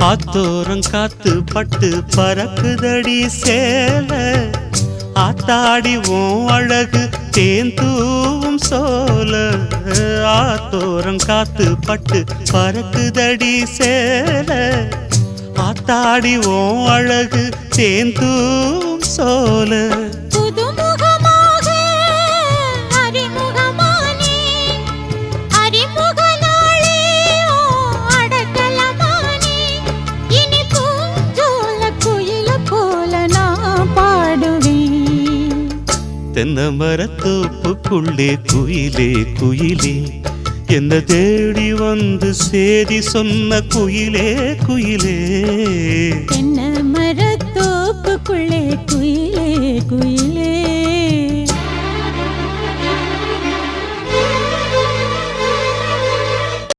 ஆத்தோரம் காத்து பட்டு பறக்குதடி சேல ஆத்தாடி உன் அழகு தேந்தூவும் சோல ஆத்தோரம் காத்து பட்டு பறக்குதடி சேல ஆத்தாடி உன் அழகு தேந்தூவும் சோல தென்னை மரத்தோப்புக்குள்ளே குயிலே குயிலே என்ன தேடி வந்து சேதி சொன்ன குயிலே குயிலே தென்னை மரத்தோப்புக்குள்ளே குயிலே குயிலே